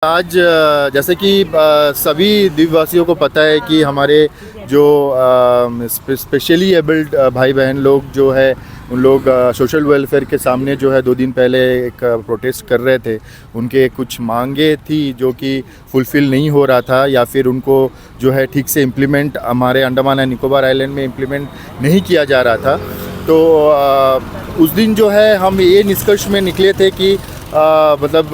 आज जैसे कि सभी द्वीपवासियों को पता है कि हमारे जो स्पेशली एबल्ड भाई बहन लोग जो है उन लोग सोशल वेलफेयर के सामने जो है 2 दिन पहले एक प्रोटेस्ट कर रहे थे। उनके कुछ मांगे थी जो कि फुलफ़िल नहीं हो रहा था या फिर उनको जो है ठीक से इम्प्लीमेंट हमारे अंडमान एंड निकोबार आइलैंड में इम्प्लीमेंट नहीं किया जा रहा था। तो उस दिन जो है हम ये निष्कर्ष में निकले थे कि मतलब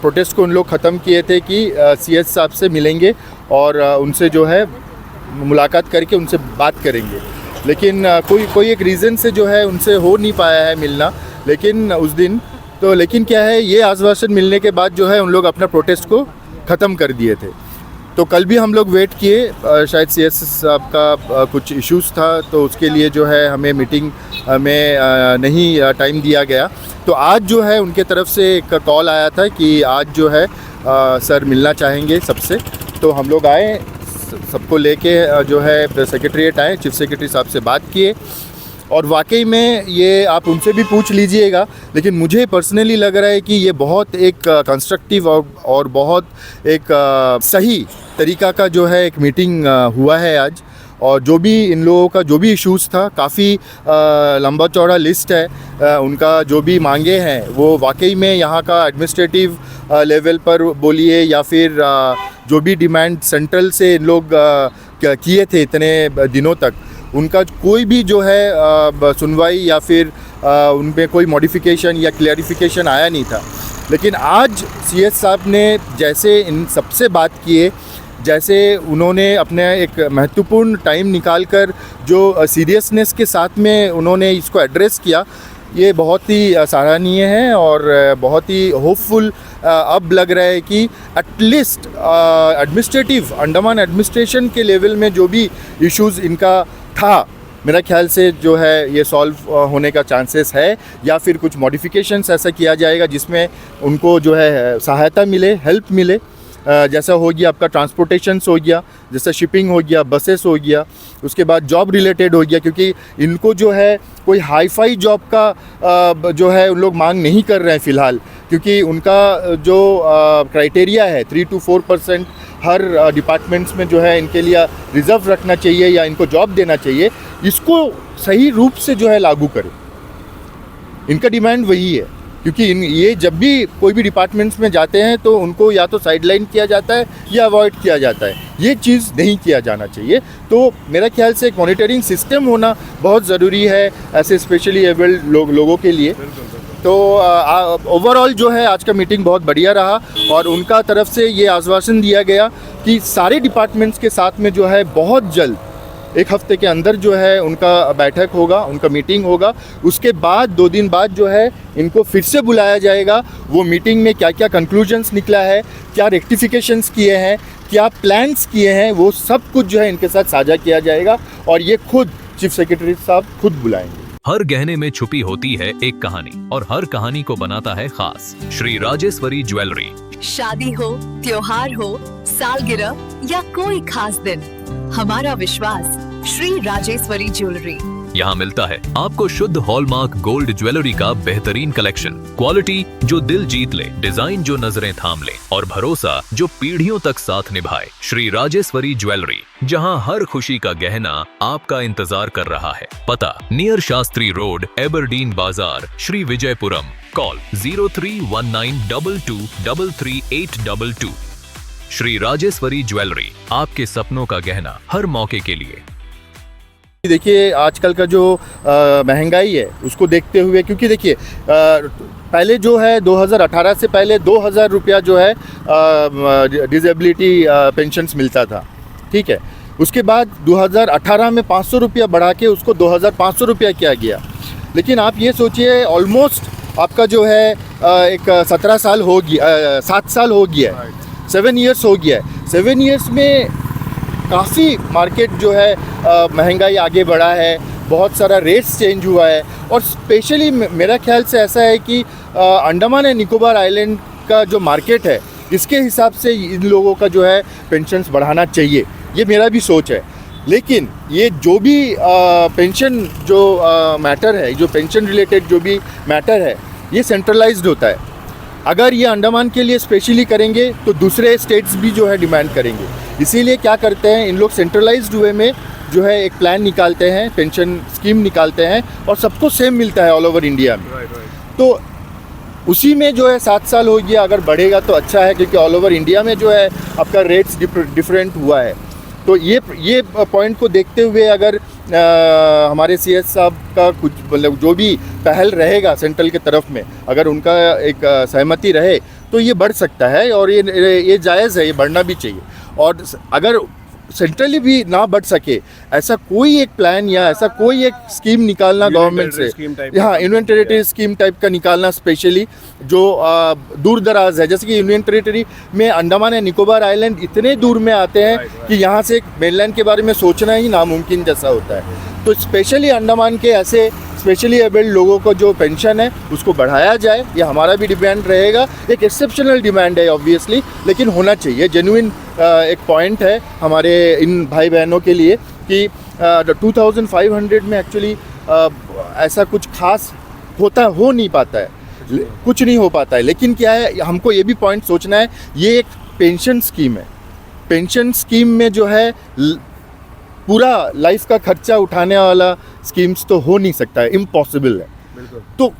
प्रोटेस्ट को उन लोग ख़त्म किए थे कि सीएस साहब से मिलेंगे और उनसे जो है मुलाकात करके उनसे बात करेंगे। लेकिन कोई एक रीज़न से जो है उनसे हो नहीं पाया है मिलना। लेकिन उस दिन तो लेकिन क्या है, ये आश्वासन मिलने के बाद जो है उन लोग अपना प्रोटेस्ट को ख़त्म कर दिए थे। तो कल भी हम लोग वेट किए, शायद सीएस साहब का कुछ इश्यूज़ था तो उसके लिए जो है हमें मीटिंग में नहीं टाइम दिया गया। तो आज जो है उनके तरफ से एक कॉल आया था कि आज जो है सर मिलना चाहेंगे सबसे। तो हम लोग आए, सबको लेके जो है सेक्रेटरीट आए, चीफ सेक्रेटरी साहब से बात किए और वाकई में ये आप उनसे भी पूछ लीजिएगा। लेकिन मुझे पर्सनली लग रहा है कि ये बहुत एक कंस्ट्रक्टिव और बहुत एक सही तरीका का जो है एक मीटिंग हुआ है आज। और जो भी इन लोगों का जो भी इश्यूज़ था, काफ़ी लंबा चौड़ा लिस्ट है उनका, जो भी मांगे हैं वो वाकई में यहाँ का एडमिनिस्ट्रेटिव लेवल पर बोलिए या फिर जो भी डिमांड सेंट्रल से इन लोग किए थे इतने दिनों तक, उनका कोई भी जो है सुनवाई या फिर उनमें कोई मॉडिफिकेशन या क्लैरिफिकेशन आया नहीं था। लेकिन आज सीएस साहब ने जैसे इन सबसे बात किए, जैसे उन्होंने अपने एक महत्वपूर्ण टाइम निकालकर जो सीरियसनेस के साथ में उन्होंने इसको एड्रेस किया, ये बहुत ही सराहनीय है और बहुत ही होपफुल अब लग रहा है कि एटलीस्ट एडमिनिस्ट्रेटिव अंडमान एडमिनिस्ट्रेशन के लेवल में जो भी इश्यूज़ इनका था, मेरा ख्याल से जो है ये सॉल्व होने का चांसेस है या फिर कुछ मॉडिफिकेशंस ऐसा किया जाएगा जिसमें उनको जो है सहायता मिले, हेल्प मिले। जैसा हो गया आपका ट्रांसपोर्टेशंस हो गया, जैसे शिपिंग हो गया, बसेस हो गया, उसके बाद जॉब रिलेटेड हो गया, क्योंकि इनको जो है कोई हाई फाई जॉब का जो है उन लोग मांग नहीं कर रहे हैं फ़िलहाल, क्योंकि उनका जो क्राइटेरिया है 3 to 4% हर डिपार्टमेंट्स में जो है इनके लिए रिज़र्व रखना चाहिए या इनको जॉब देना चाहिए, इसको सही रूप से जो है लागू करें। इनका डिमांड वही है, क्योंकि ये जब भी कोई भी डिपार्टमेंट्स में जाते हैं तो उनको या तो साइडलाइन किया जाता है या अवॉइड किया जाता है। ये चीज़ नहीं किया जाना चाहिए। तो मेरा ख्याल से एक मॉनिटरिंग सिस्टम होना बहुत ज़रूरी है ऐसे स्पेशली एबल्ड लोगों के लिए। तो ओवरऑल जो है आज का मीटिंग बहुत बढ़िया रहा और उनका तरफ से ये आश्वासन दिया गया कि सारे डिपार्टमेंट्स के साथ में जो है बहुत जल्द 1 हफ्ते के अंदर जो है उनका बैठक होगा, उनका मीटिंग होगा। उसके बाद 2 दिन बाद जो है इनको फिर से बुलाया जाएगा। वो मीटिंग में क्या क्या कंक्लूजन्स निकला है, क्या रेक्टिफिकेशंस किए हैं, क्या प्लान्स किए हैं, वो सब कुछ जो है इनके साथ साझा किया जाएगा और ये खुद चीफ सेक्रेटरी साहब खुद बुलाएंगे। हर गहने में छुपी होती है एक कहानी और हर कहानी को बनाता है खास। श्री राजेश्वरी ज्वेलरी। शादी हो, त्योहार हो, सालगिरह या कोई खास दिन, हमारा विश्वास श्री राजेश्वरी ज्वेलरी। यहाँ मिलता है आपको शुद्ध हॉलमार्क गोल्ड ज्वेलरी का बेहतरीन कलेक्शन, क्वालिटी जो दिल जीत ले, डिजाइन जो नजरें थाम ले और भरोसा जो पीढ़ियों तक साथ निभाए। श्री राजेश्वरी ज्वेलरी, जहाँ हर खुशी का गहना आपका इंतजार कर रहा है। पता नियर शास्त्री रोड, एबरडीन बाजार, श्री विजयपुरम। कॉल 031922333822। श्री राजेश्वरी ज्वेलरी, आपके सपनों का गहना हर मौके के लिए। देखिए आजकल का जो महंगाई है उसको देखते हुए, क्योंकि देखिए पहले जो है 2018 से पहले 2000 रुपया जो है डिसेबिलिटी पेंशन्स मिलता था, ठीक है। उसके बाद 2018 में 500 रुपया बढ़ा के उसको 2500 रुपया किया गया। लेकिन आप ये सोचिए ऑलमोस्ट आपका जो है एक 17 साल हो गया, 7 साल हो गया है, 7 ईयर्स हो गया है। 7 ईयर्स में काफ़ी मार्केट जो है महंगाई आगे बढ़ा है, बहुत सारा रेट्स चेंज हुआ है और स्पेशली मेरा ख्याल से ऐसा है कि अंडमान एंड निकोबार आइलैंड का जो मार्केट है इसके हिसाब से इन लोगों का जो है पेंशन्स बढ़ाना चाहिए, ये मेरा भी सोच है। लेकिन ये जो भी पेंशन जो मैटर है, जो पेंशन रिलेटेड जो भी मैटर है, ये सेंट्रलाइज्ड होता है। अगर ये अंडमान के लिए स्पेशली करेंगे तो दूसरे स्टेट्स भी जो है डिमांड करेंगे। इसीलिए क्या करते हैं, इन लोग सेंट्रलाइज्ड वे में जो है एक प्लान निकालते हैं, पेंशन स्कीम निकालते हैं और सबको सेम मिलता है ऑल ओवर इंडिया में। तो उसी में जो है 7 साल हो गया, अगर बढ़ेगा तो अच्छा है, क्योंकि ऑल ओवर इंडिया में जो है आपका रेट्स डिफरेंट हुआ है। तो ये पॉइंट को देखते हुए अगर हमारे CS साहब का कुछ मतलब जो भी पहल रहेगा सेंट्रल के तरफ में, अगर उनका एक सहमति रहे तो ये बढ़ सकता है और ये जायज़ है, ये बढ़ना भी चाहिए। और अगर सेंट्रली भी ना बढ़ सके, ऐसा कोई एक प्लान या ऐसा कोई एक स्कीम निकालना गवर्नमेंट से, हाँ यूनियन टेरिटरी स्कीम टाइप का निकालना, स्पेशली जो दूर दराज है। जैसे कि यूनियन टेरिटरी में अंडमान एंड निकोबार आइलैंड इतने दूर में आते हैं कि यहाँ से मेनलैंड के बारे में सोचना ही नामुमकिन जैसा होता है। तो स्पेशली अंडमान के ऐसे स्पेशली एबल्ड लोगों को जो पेंशन है उसको बढ़ाया जाए, ये हमारा भी डिमांड रहेगा। एक एक्सेप्शनल डिमांड है ऑब्वियसली, लेकिन होना चाहिए। जेन्युइन एक पॉइंट है हमारे इन भाई बहनों के लिए कि 2500 में एक्चुअली ऐसा कुछ खास हो नहीं पाता है, कुछ नहीं हो पाता है। लेकिन क्या है, हमको ये भी पॉइंट सोचना है, ये एक पेंशन स्कीम है। पेंशन स्कीम में जो है पूरा लाइफ का खर्चा उठाने वाला स्कीम्स तो हो नहीं सकता है, इम्पॉसिबल है। तो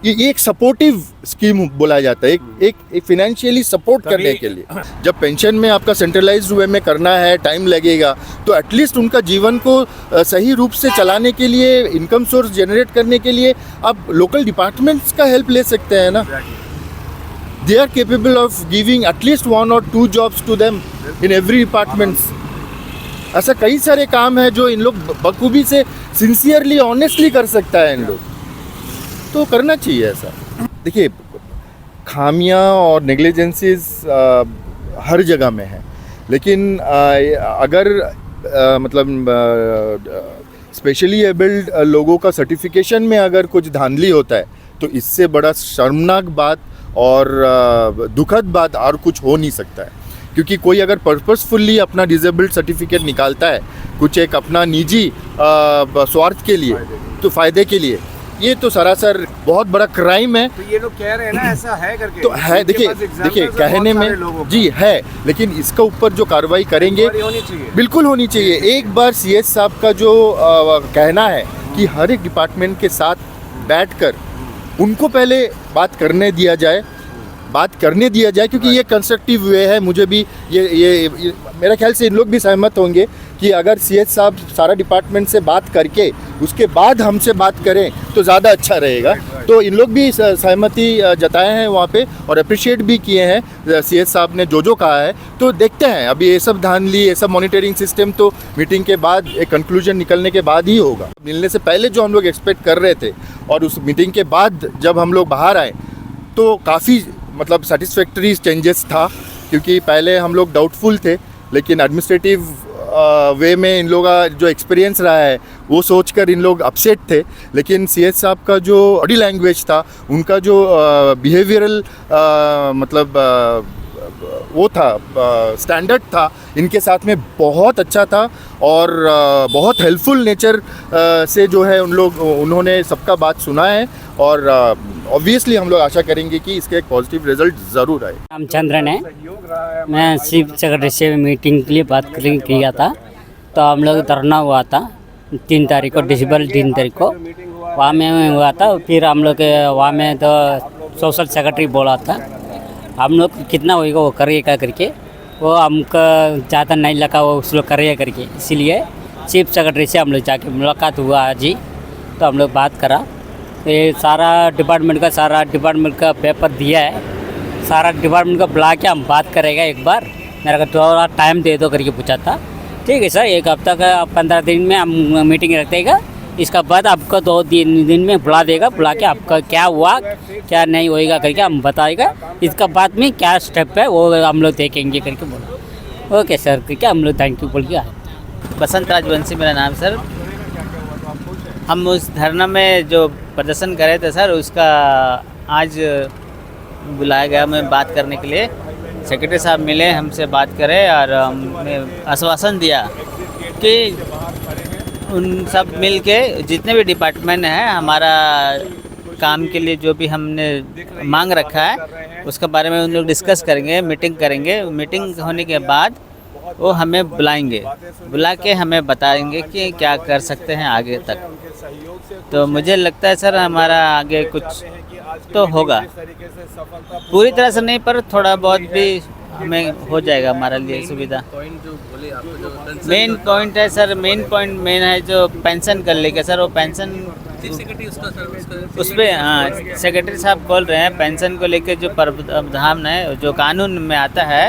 ये एक सपोर्टिव स्कीम बोला जाता है, एक फाइनेंशियली सपोर्ट करने के लिए। जब पेंशन में आपका सेंट्रलाइज्ड वे में करना है, टाइम लगेगा, तो एटलीस्ट उनका जीवन को सही रूप से चलाने के लिए, इनकम सोर्स जनरेट करने के लिए आप लोकल डिपार्टमेंट्स का हेल्प ले सकते हैं ना। They are capable of giving at least 1 or 2 jobs to them in every departments. ऐसा कई सारे काम है जो इन लोग बखूबी से सिंसियरली ऑनेस्टली कर सकता है इन लोग, तो करना चाहिए ऐसा। देखिए, खामियां और नेग्लिजेंसीज हर जगह में है, लेकिन अगर मतलब स्पेशली एबल्ड लोगों का सर्टिफिकेशन में अगर कुछ धांधली होता है तो इससे बड़ा शर्मनाक बात और दुखद बात और कुछ हो नहीं सकता है। क्योंकि कोई अगर पर्पसफुली अपना डिसेबल्ड सर्टिफिकेट निकालता है कुछ एक अपना निजी स्वार्थ के लिए, तो फ़ायदे के लिए, ये तो सरासर बहुत बड़ा क्राइम है। तो ये लोग कह रहे हैं ना ऐसा है करके, तो है, देखिए कहने में जी है, लेकिन इसका ऊपर जो कार्रवाई करेंगे होनी चाहिए, बिल्कुल होनी चाहिए। एक बार CS साहब का जो कहना है कि हर एक डिपार्टमेंट के साथ बैठकर उनको पहले बात करने दिया जाए, क्योंकि ये कंस्ट्रक्टिव वे है। मुझे भी ये मेरा ख्याल से इन लोग भी सहमत होंगे कि अगर CS साहब सारा डिपार्टमेंट से बात करके उसके बाद हमसे बात करें तो ज़्यादा अच्छा रहेगा। तो इन लोग भी सहमति जताए हैं वहाँ पे और अप्रिशिएट भी किए हैं CS साहब ने जो कहा है। तो देखते हैं, अभी ये सब धांधली, ये सब मॉनिटरिंग सिस्टम तो मीटिंग के बाद, एक कंक्लूजन निकलने के बाद ही होगा। मिलने से पहले जो हम लोग एक्सपेक्ट कर रहे थे और उस मीटिंग के बाद जब हम लोग बाहर आए तो काफ़ी मतलब सेटिस्फैक्टरी चेंजेस था, क्योंकि पहले हम लोग डाउटफुल थे, लेकिन एडमिनिस्ट्रेटिव वे में इन लोगों का जो एक्सपीरियंस रहा है वो सोचकर इन लोग अपसेट थे। लेकिन CS साहब का जो बॉडी लैंग्वेज था, उनका जो बिहेवियरल मतलब वो था, स्टैंडर्ड था, इनके साथ में बहुत अच्छा था और बहुत हेल्पफुल नेचर से जो है उन्होंने सबका बात सुना है। और ऑब्वियसली हम लोग आशा करेंगे कि इसके एक पॉजिटिव रिजल्ट ज़रूर आए। रामचंद्रन है, मैं चीफ सेक्रेटरी से मीटिंग के लिए बात किया था, तो हम लोग धरना हुआ था 3 तारीख को, डिसेंबर 3 तारीख को वहाँ में हुआ था। फिर हम लोग वहाँ में तो सोशल सेक्रेटरी बोला था हम लोग कितना होएगा वो करिएगा करके, वो हमको ज़्यादा नहीं लगा वो उस लोग करिए करके, इसीलिए चीफ सेक्रेटरी से हम लोग जाके मुलाकात हुआ आज ही। तो हम लोग बात करा, ये सारा डिपार्टमेंट का पेपर दिया है, सारा डिपार्टमेंट का बुला के हम बात करेगा एक बार, मेरे को थोड़ा टाइम दे दो करके पूछा था। ठीक है सर, 1 हफ्ता का 15 दिन में हम मीटिंग रखेगा, इसका बाद आपको 2 दिन में बुला देगा, बुला के आपका क्या हुआ क्या नहीं होएगा करके हम बताएगा, इसका बाद में क्या स्टेप है वो हम लोग देखेंगे करके बोला। ओके सर, करके हम लोग थैंक यू बोल के आए। बसंत राजवंशी मेरा नाम सर। हम उस धरना में जो प्रदर्शन करे थे सर, उसका आज बुलाया गया मैं बात करने के लिए। सेक्रेटरी साहब मिले, हमसे बात करे और हमें आश्वासन दिया कि उन सब मिल के जितने भी डिपार्टमेंट हैं हमारा काम के लिए जो भी हमने मांग रखा है उसके बारे में उन लोग डिस्कस करेंगे, मीटिंग करेंगे। मीटिंग होने के बाद वो हमें बुलाएंगे, बुला के हमें बताएंगे कि क्या कर सकते हैं आगे तक। तो मुझे लगता है सर हमारा आगे कुछ तो होगा, पूरी तरह से नहीं पर थोड़ा बहुत भी हमें हो जाएगा हमारे लिए सुविधा। मेन पॉइंट है सर, मेन है जो पेंशन कर लेके सर, वो पेंशन उस पर हाँ सेक्रेटरी साहब बोल रहे हैं पेंशन को लेके जो प्रावधान है जो कानून में आता है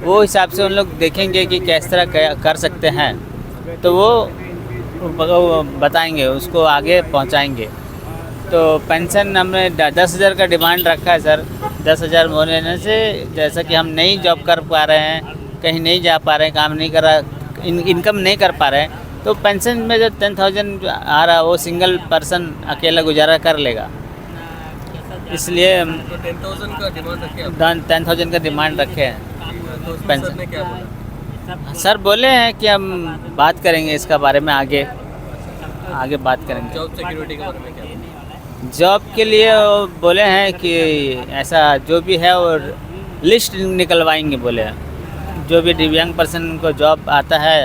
वो हिसाब से उन लोग देखेंगे कि किस तरह कर सकते हैं, तो वो बताएंगे, उसको आगे पहुंचाएंगे। तो पेंशन हमने 10,000 का डिमांड रखा है सर। 10,000 होने से जैसा कि हम नहीं जॉब कर पा रहे हैं, कहीं नहीं जा पा रहे हैं, काम नहीं कर रहा, इनकम नहीं कर पा रहे हैं, तो पेंशन में जो 10,000 आ रहा है वो सिंगल पर्सन अकेला गुजारा कर लेगा। इसलिए 10,000 का डिमांड रखे, 10,000 का डिमांड रखे हैं पेंशन। सर बोले हैं कि हम बात करेंगे इसका बारे में आगे बात करेंगे। जॉब सिक्योरिटी के बारे में क्या? जॉब के लिए वो बोले हैं कि ऐसा जो भी है वो लिस्ट निकलवाएंगे, बोले हैं जो भी दिव्यांग पर्सन को जॉब आता है,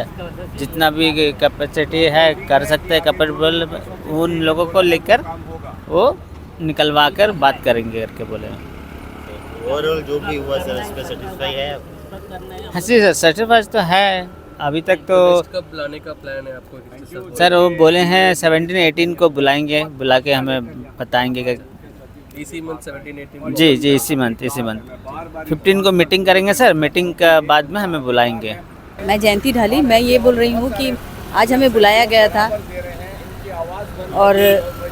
जितना भी कैपेसिटी है कर सकते हैं कैपेबल, उन लोगों को लेकर वो निकलवा कर बात करेंगे करके बोले हैं। ओवरऑल जो भी हुआ सर इस पे सेटिस्फाई है? हाँ जी सर, सर्टिफाइड तो है अभी तक तो। कब बुलाने का प्लान है आपको? सर वो बोले हैं 17-18 को बुलाएंगे, बुला के हमें बताएंगे कि इसी मंथ 17-18? जी इसी मंथ 15 को मीटिंग करेंगे सर। मीटिंग का बाद में हमें बुलाएंगे। मैं जयंती ढाली, मैं ये बोल रही हूँ कि आज हमें बुलाया गया था और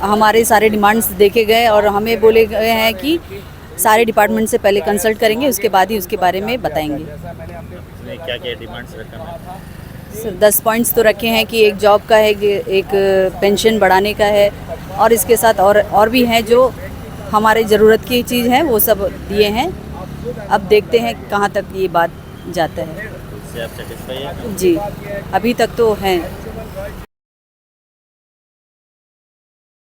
हमारे सारे डिमांड्स देखे गए और हमें बोले गए हैं कि सारे डिपार्टमेंट से पहले कंसल्ट करेंगे, उसके बाद ही उसके बारे में बताएंगे। क्या क्या डिमांड्स रखा है? सर 10 पॉइंट्स तो रखे हैं कि एक जॉब का है, एक पेंशन बढ़ाने का है और इसके साथ और भी हैं जो हमारे ज़रूरत की चीज़ है, वो सब दिए हैं। अब देखते हैं कहाँ तक ये बात जाता है। इससे आप सेटिस्फाई हैं? जी अभी तक तो हैं।